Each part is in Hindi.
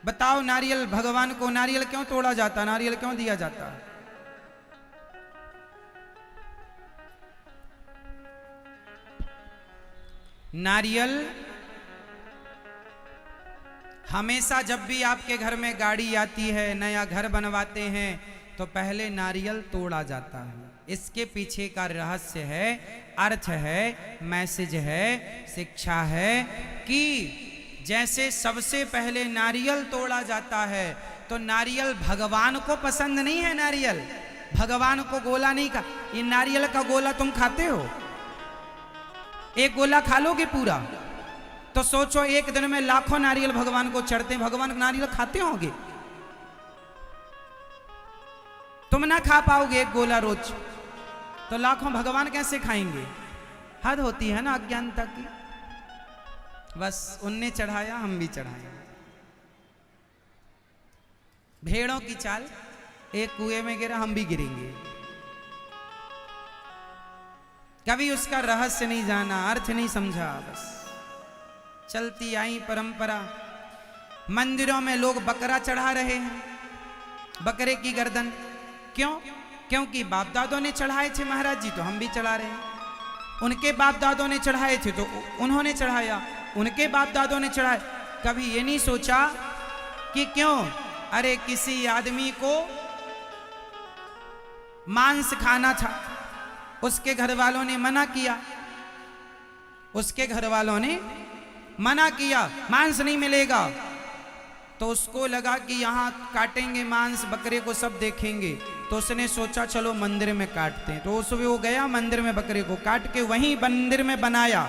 बताओ नारियल भगवान को नारियल क्यों तोड़ा जाता, नारियल क्यों दिया जाता? नारियल हमेशा जब भी आपके घर में गाड़ी आती है, नया घर बनवाते हैं, तो पहले नारियल तोड़ा जाता है। इसके पीछे का रहस्य है, अर्थ है, मैसेज है, शिक्षा है कि जैसे सबसे पहले नारियल तोड़ा जाता है, तो नारियल भगवान को पसंद नहीं है। नारियल भगवान को गोला नहीं खा। ये नारियल का गोला तुम खाते हो? एक गोला खा लोगे पूरा? तो सोचो एक दिन में लाखों नारियल भगवान को चढ़ते हैं, भगवान नारियल खाते होंगे? तुम ना खा पाओगे एक गोला रोज, तो लाखों भगवान कैसे खाएंगे? हद होती है ना अज्ञानता की। बस उनने चढ़ाया, हम भी चढ़ाए। भेड़ों की चाल, एक कुएं में गिरा, हम भी गिरेंगे। कभी उसका रहस्य नहीं जाना, अर्थ नहीं समझा, बस चलती आई परंपरा। मंदिरों में लोग बकरा चढ़ा रहे हैं, बकरे की गर्दन। क्यों? क्योंकि बाप दादों ने चढ़ाए थे महाराज जी, तो हम भी चढ़ा रहे हैं। उनके बाप दादों ने चढ़ाए थे तो उन्होंने चढ़ाया, उनके बाप दादों ने चढ़ाए। कभी ये नहीं सोचा कि क्यों? अरे किसी आदमी को मांस खाना था, उसके घर वालों ने मना किया, उसके घर वालों ने मना किया, मांस नहीं मिलेगा। तो उसको लगा कि यहाँ काटेंगे मांस, बकरे को सब देखेंगे, तो उसने सोचा चलो मंदिर में काटते हैं। तो उसमें वो गया मंदिर में, बकरे को काट के वहीं मंदिर में बनाया,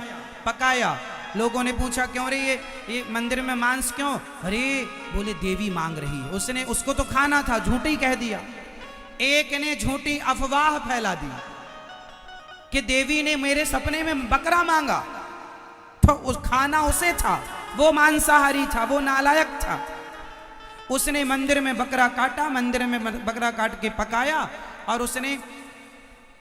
पकाया। लोगों ने पूछा क्यों रे ये मंदिर में मांस क्यों? अरे बोले देवी मांग रही है। उसने उसको तो खाना था, झूठी कह दिया। एक ने झूठी अफवाह फैला दी कि देवी ने मेरे सपने में बकरा मांगा, तो उस खाना उसे था, वो मांसाहारी था, वो नालायक था। उसने मंदिर में बकरा काटा, मंदिर में बकरा काट के पकाया और उसने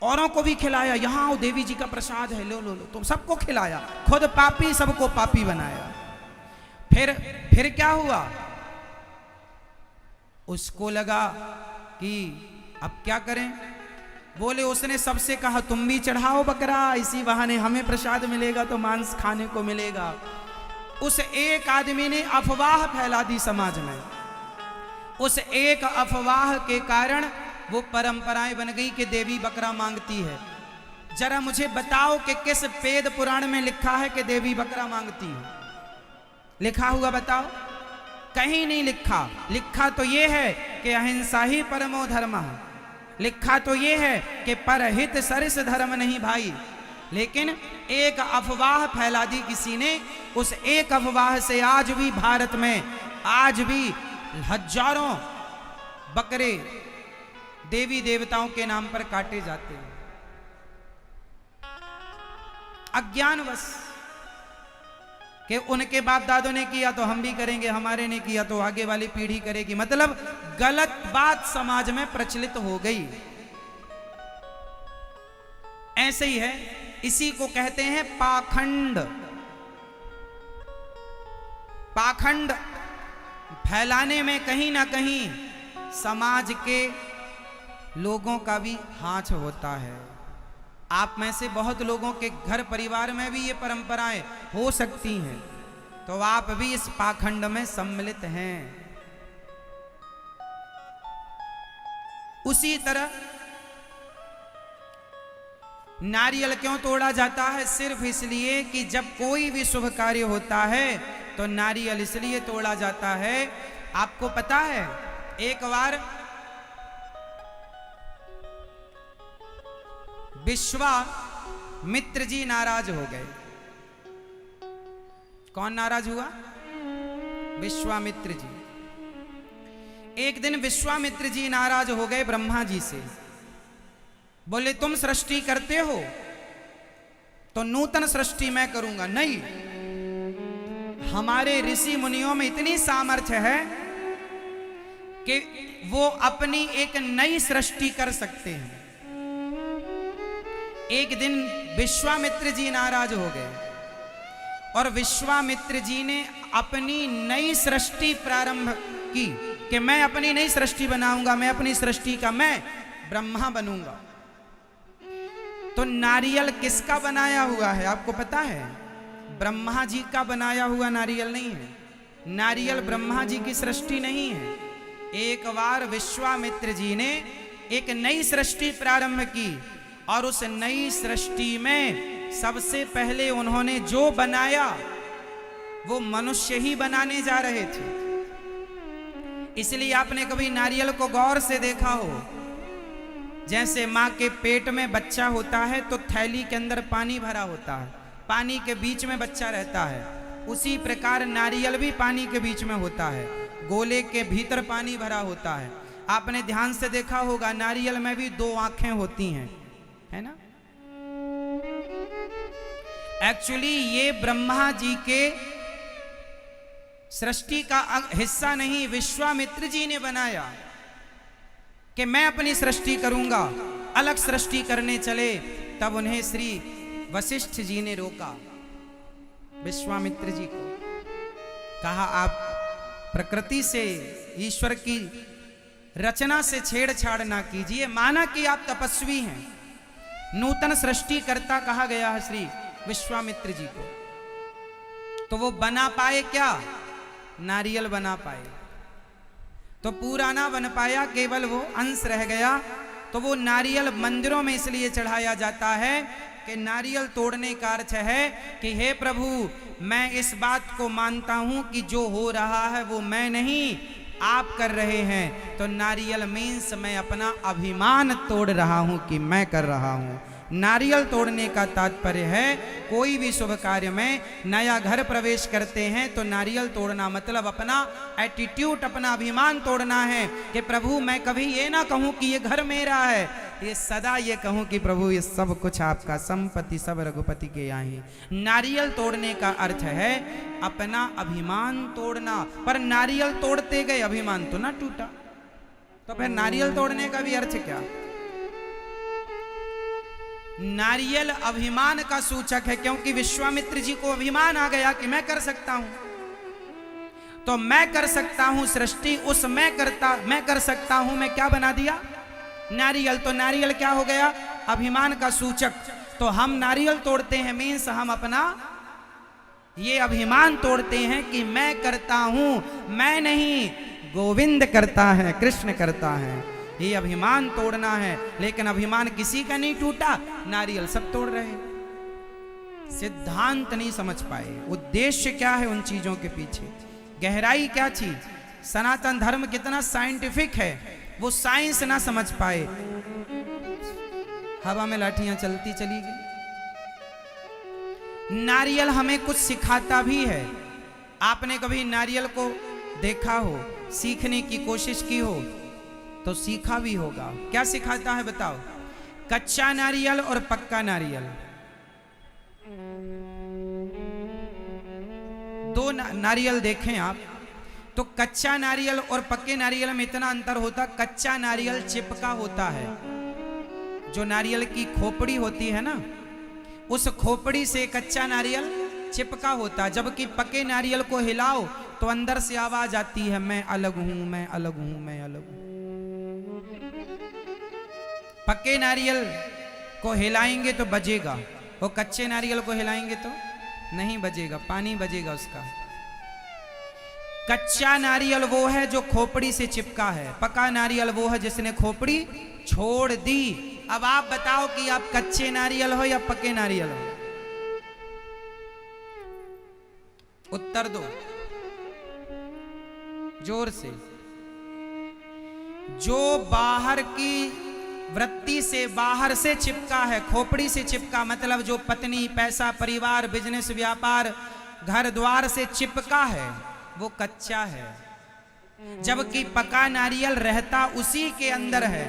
औरों को भी खिलाया। यहाँ आओ, देवी जी का प्रसाद है, लो लो लो, तो सबको खिलाया। खुद पापी, सबको पापी बनाया। फिर क्या हुआ? उसको लगा कि अब क्या करें। बोले उसने सबसे कहा तुम भी चढ़ाओ बकरा, इसी बहाने हमें प्रसाद मिलेगा, तो मांस खाने को मिलेगा। उस एक आदमी ने अफवाह फैला दी समाज में। उस एक अफवाह के कारण वो परंपराएं बन गई कि देवी बकरा मांगती है। जरा मुझे बताओ कि किस वेद पुराण में लिखा है कि देवी बकरा मांगती है? लिखा हुआ बताओ? कहीं नहीं लिखा। लिखा तो ये है कि अहिंसा ही परमो धर्मः, लिखा तो ये है कि परहित सरिस धर्म नहीं भाई। लेकिन एक अफवाह फैला दी किसी ने। उस एक अफवाह से आज भी भारत में, आज भी हजारों बकरे देवी देवताओं के नाम पर काटे जाते हैं। अज्ञानवश कि उनके बाप दादों ने किया तो हम भी करेंगे, हमारे ने किया तो आगे वाली पीढ़ी करेगी। मतलब गलत बात समाज में प्रचलित हो गई। ऐसे ही है, इसी को कहते हैं पाखंड। पाखंड फैलाने में कहीं ना कहीं समाज के लोगों का भी हाथ होता है। आप में से बहुत लोगों के घर परिवार में भी ये परंपराएं हो सकती हैं, तो आप भी इस पाखंड में सम्मिलित हैं। उसी तरह नारियल क्यों तोड़ा जाता है? सिर्फ इसलिए कि जब कोई भी शुभ कार्य होता है तो नारियल इसलिए तोड़ा जाता है। आपको पता है, एक बार विश्वामित्र जी नाराज हो गए। कौन नाराज हुआ? विश्वामित्र जी। एक दिन विश्वामित्र जी नाराज हो गए ब्रह्मा जी से। बोले तुम सृष्टि करते हो तो नूतन सृष्टि मैं करूंगा। नहीं, हमारे ऋषि मुनियों में इतनी सामर्थ्य है कि वो अपनी एक नई सृष्टि कर सकते हैं। एक दिन विश्वामित्र जी नाराज हो गए। और विश्वामित्र जी ने अपनी नई सृष्टि प्रारंभ की कि मैं अपनी नई सृष्टि बनाऊंगा, मैं अपनी सृष्टि का मैं ब्रह्मा बनूंगा। तो नारियल किसका बनाया हुआ है आपको पता है? ब्रह्मा जी का बनाया हुआ नारियल नहीं है। नारियल ब्रह्मा जी की सृष्टि नहीं है। एक बार विश्वामित्र जी ने एक नई सृष्टि प्रारंभ की और उस नई सृष्टि में सबसे पहले उन्होंने जो बनाया वो मनुष्य ही बनाने जा रहे थे। इसलिए आपने कभी नारियल को गौर से देखा हो, जैसे माँ के पेट में बच्चा होता है तो थैली के अंदर पानी भरा होता है, पानी के बीच में बच्चा रहता है, उसी प्रकार नारियल भी पानी के बीच में होता है, गोले के भीतर पानी भरा होता है। आपने ध्यान से देखा होगा नारियल में भी दो आंखें होती हैं, है ना? एक्चुअली ये ब्रह्मा जी के सृष्टि का हिस्सा नहीं, विश्वामित्र जी ने बनाया कि मैं अपनी सृष्टि करूंगा। अलग सृष्टि करने चले तब उन्हें श्री वशिष्ठ जी ने रोका। विश्वामित्र जी को कहा आप प्रकृति से, ईश्वर की रचना से छेड़छाड़ ना कीजिए। माना कि आप तपस्वी हैं, नूतन सृष्टि करता कहा गया है श्री विश्वामित्र जी को, तो वो बना पाए क्या? नारियल बना पाए। तो पूरा ना बन पाया, केवल वो अंश रह गया। तो वो नारियल मंदिरों में इसलिए चढ़ाया जाता है कि नारियल तोड़ने का अर्थ है कि हे प्रभु, मैं इस बात को मानता हूं कि जो हो रहा है वो मैं नहीं, आप कर रहे हैं। तो नारियल मीन्स मैं अपना अभिमान तोड़ रहा हूं कि मैं कर रहा हूं। नारियल तोड़ने का तात्पर्य है कोई भी शुभ कार्य में नया घर प्रवेश करते हैं तो नारियल तोड़ना मतलब अपना एटीट्यूड, अपना अभिमान तोड़ना है कि प्रभु मैं कभी ये ना कहूं कि ये घर मेरा है, ये सदा ये कहूं कि प्रभु ये सब कुछ आपका, संपत्ति सब रघुपति के यहाँ। नारियल तोड़ने का अर्थ है अपना अभिमान तोड़ना। पर नारियल तोड़ते गए, अभिमान तो ना टूटा, तो फिर नारियल तोड़ने का भी अर्थ क्या? नारियल अभिमान का सूचक है, क्योंकि विश्वामित्र जी को अभिमान आ गया कि मैं कर सकता हूं, तो मैं कर सकता हूं सृष्टि, उस मैं कर सकता हूं मैं क्या बना दिया? नारियल। तो नारियल क्या हो गया? अभिमान का सूचक। तो हम नारियल तोड़ते हैं मीन्स हम अपना ये अभिमान तोड़ते हैं कि मैं करता हूं, मैं नहीं, गोविंद करता है, कृष्ण करता है। ये अभिमान तोड़ना है। लेकिन अभिमान किसी का नहीं टूटा, नारियल सब तोड़ रहे। सिद्धांत नहीं समझ पाए, उद्देश्य क्या है उन चीजों के पीछे, गहराई क्या थी, सनातन धर्म कितना साइंटिफिक है, वो साइंस ना समझ पाए। हवा में लाठियां चलती चली गई। नारियल हमें कुछ सिखाता भी है। आपने कभी नारियल को देखा हो, सीखने की कोशिश की हो तो सीखा भी होगा। क्या सिखाता है बताओ? कच्चा नारियल और पक्का नारियल, दो नारियल देखें आप तो कच्चा नारियल और पक्के नारियल में इतना अंतर होता, कच्चा नारियल चिपका होता है। जो नारियल की खोपड़ी होती है ना, उस खोपड़ी से कच्चा नारियल चिपका होता, जबकि पके नारियल को हिलाओ तो अंदर से आवाज आती है मैं अलग हूं, मैं अलग हूं, मैं अलग हूं। पके नारियल को हिलाएंगे तो बजेगा, और कच्चे नारियल को हिलाएंगे तो नहीं बजेगा, पानी बजेगा उसका। कच्चा नारियल वो है जो खोपड़ी से चिपका है, पका नारियल वो है जिसने खोपड़ी छोड़ दी। अब आप बताओ कि आप कच्चे नारियल हो या पके नारियल हो? उत्तर दो जोर से। जो बाहर की वृत्ति से, बाहर से चिपका है, खोपड़ी से चिपका, मतलब जो पत्नी, पैसा, परिवार, बिजनेस, व्यापार, घर द्वार से चिपका है, वो कच्चा है। जबकि पका नारियल रहता उसी के अंदर है,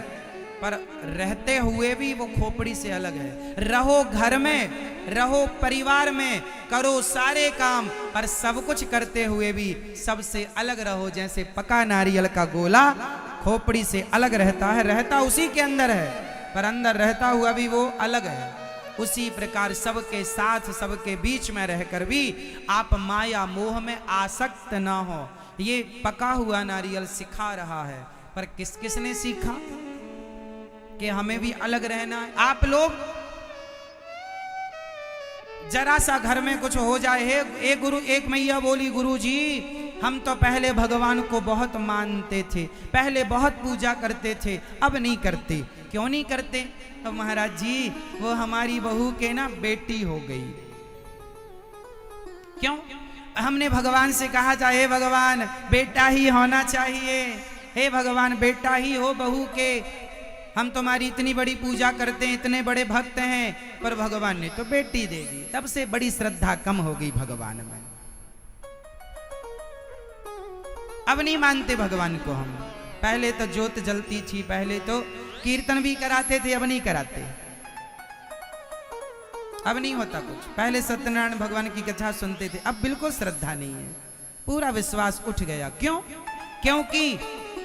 पर रहते हुए भी वो खोपड़ी से अलग है। रहो घर में, रहो परिवार में, करो सारे काम, पर सब कुछ करते हुए भी सबसे अलग रहो। जैसे पका नारियल का गोला खोपड़ी से अलग रहता है, रहता उसी के अंदर है, पर अंदर रहता हुआ भी वो अलग है। उसी प्रकार सबके साथ सबके बीच में रहकर भी आप माया मोह में आसक्त ना हो। ये पका हुआ नारियल सिखा रहा है, पर किस किसने सीखा कि हमें भी अलग रहना है। आप लोग जरा सा घर में कुछ हो जाए, एक मैया बोली, गुरु जी हम तो पहले भगवान को बहुत मानते थे, पहले बहुत पूजा करते थे, अब नहीं करते। क्यों नहीं करते? तो महाराज जी वो हमारी बहू के ना बेटी हो गई। क्यों? हमने भगवान से कहा था, हे भगवान बेटा ही होना चाहिए, हे भगवान बेटा ही हो बहू के, हम तुम्हारी इतनी बड़ी पूजा करते हैं, इतने बड़े भक्त हैं, पर भगवान ने तो बेटी दे दी। तब से बड़ी श्रद्धा कम हो गई भगवान में। अब नहीं मानते भगवान को हम। पहले तो ज्योत जलती थी, पहले तो कीर्तन भी कराते थे, अब नहीं कराते, अब नहीं होता कुछ। पहले सत्यनारायण भगवान की कथा सुनते थे, अब बिल्कुल श्रद्धा नहीं है, पूरा विश्वास उठ गया। क्यों?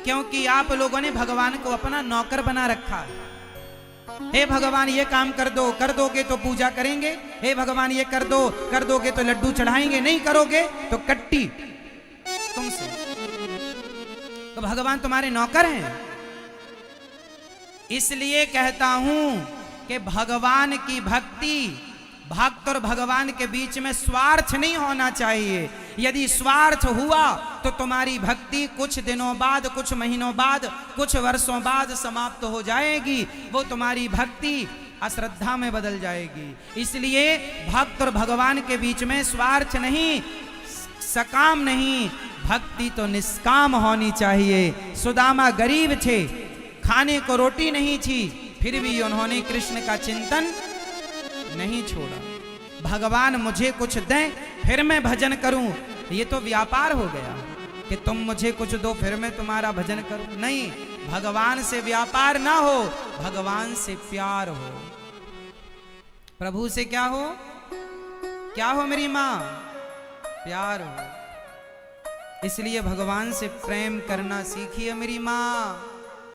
क्योंकि आप लोगों ने भगवान को अपना नौकर बना रखा है। हे भगवान ये काम कर दो, कर दोगे तो पूजा करेंगे, हे भगवान ये कर दो, कर दोगे तो लड्डू चढ़ाएंगे, नहीं करोगे तो कट्टी तुमसे। तो भगवान तुम्हारे नौकर हैं। इसलिए कहता हूं कि भगवान की भक्ति, भक्त और भगवान के बीच में स्वार्थ नहीं होना चाहिए। यदि स्वार्थ हुआ तो तुम्हारी भक्ति कुछ दिनों बाद, कुछ महीनों बाद, कुछ वर्षों बाद समाप्त हो जाएगी। वो तुम्हारी भक्ति अश्रद्धा में बदल जाएगी। इसलिए भक्त और भगवान के बीच में स्वार्थ नहीं, सकाम नहीं, भक्ति तो निष्काम होनी चाहिए। सुदामा गरीब थे, खाने को रोटी नहीं थी, फिर भी उन्होंने कृष्ण का चिंतन नहीं छोड़ा। भगवान मुझे कुछ दें फिर मैं भजन करूं, ये तो व्यापार हो गया कि तुम मुझे कुछ दो फिर मैं तुम्हारा भजन करूं। नहीं, भगवान से व्यापार ना हो, भगवान से प्यार हो। प्रभु से क्या हो? क्या हो मेरी मां? प्यार हो। इसलिए भगवान से प्रेम करना सीखिए मेरी मां।